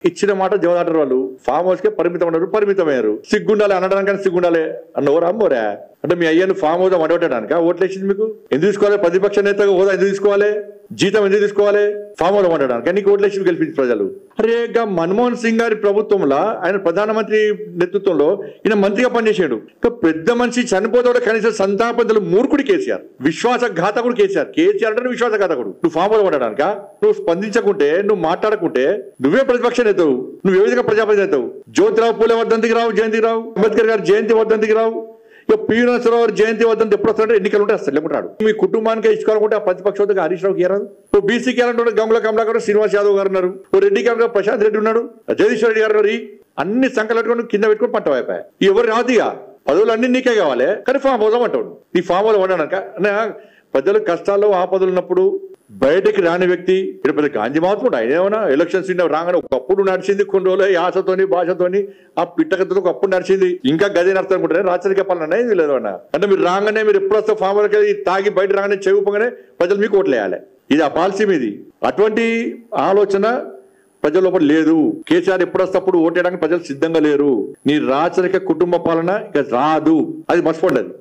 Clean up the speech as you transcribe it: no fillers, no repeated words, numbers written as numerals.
ఇచ్చిన మాట జవదాటారు వాళ్ళు. ఫామ్ హౌస్ కే పరిమితమయ్యారు. సిగ్గుండాలి అనడానికి సిగ్గుండాలి అన్నవరా అమ్మోరా అంటే మీ అయ్యను ఫామ్ హౌస్ వండబెట్టడానిక ఓట్లు వేసింది మీకు? ఎందుకు తీసుకోవాలి? ప్రతిపక్ష నేతగా హోదా ఎందుకు తీసుకోవాలి? జీతం ఎందుకు తీసుకోవాలి? ఫామ్ హౌస్ వండడానికి నీకు ఓట్లు వేసి గెలిపించి ప్రజలు. అరేగా మన్మోహన్ సింగ్ గారి ప్రభుత్వంలో ఆయన ప్రధానమంత్రి నేతృత్వంలో ఈయన మంత్రిగా పనిచేసాడు. పెద్ద మనిషి చనిపోతాడు కనీసం సంతాపంతులు మూర్ఖుడు కేసీఆర్, విశ్వాసఘాతకుడు కేసీఆర్. కేసీఆర్ అంటే విశ్వాసఘాతకుడు. నువ్వు ఫామ్ హౌస్ వండడానిక? నువ్వు స్పందించకుంటే, నువ్వు మాట్లాడకుంటే నువ్వే ప్రతిపక్ష నేతవు, నువ్వు ఏ విధంగా ప్రజాపతి నేతవు? జ్యోతిరావు పూలే వర్ధంతికి రావు, జయంతికి రావు, అంబేద్కర్ గారి జయంతి వర్ధంతికి రావు. ఇక పి నరసింహారావు జయంతి వద్దంటే ఎప్పుడు వస్తాడంటే ఎన్నికలు ఉంటే వస్తాడు, లేకుంటాడు. మీ కుటుంబానికి ఇచ్చుకోవాలనుకుంటే ఆ ప్రతిపక్ష హోదాకి హరీష్ రావుకి ఇవ్వరాదు. ఇప్పుడు బీసీకి వెళ్ళాలంటే గంగుల కమలాకర్, శ్రీనివాస్ యాదవ్ గారు ఉన్నారు, రెడ్డికి వెళ్ళిన ప్రశాంత్ రెడ్డి ఉన్నాడు, జగదీశ్వర్ రెడ్డి గారు ఉన్నారు. అన్ని సంఖ్యలు పెట్టుకొని కింద పెట్టుకొని పంట అయిపోయాయి. ఎవరు రాదుగా పదవులు అన్ని నీకే కావాలి, కానీ ఫామ్ హౌస్ అంటాడు. ఈ ఫామ్ హౌస్ వండడానిక? ప్రజలు కష్టాల్లో ఆపదలు ఉన్నప్పుడు బయటకి రాని వ్యక్తి ఇక్కడ పెద్ద గాంధీ మహాత్ముడు. ఆయన ఏమన్నా ఎలక్షన్స్ రాగానే ఒకప్పుడు నడిచింది, కొన్ని రోజులు యాసతోని భాషతోని ఆ పిట్టకతో ఒకప్పుడు నడిచింది. ఇంకా గది నడుస్తూ అనుకుంటే రాత్రికి చెప్పాలన్నా ఇది లేదు అన్న. అంటే మీరు రాగానే మీరు ఎప్పుడు వస్తే ఫామ్ హౌస్కి తాగి బయట రాగానే చెవుపోగానే ప్రజలు మీకు ఓట్లు వేయాలి. ఇది ఆ పాలసీ మీది. అటువంటి ఆలోచన ప్రజల లోపల లేదు. కేసీఆర్ ఎప్పుడు వస్తప్పుడు ఓటేయడానికి ప్రజలు సిద్ధంగా లేరు. నీ రాచరిక కుటుంబ పాలన ఇక రాదు, అది మర్చిపోలేదు.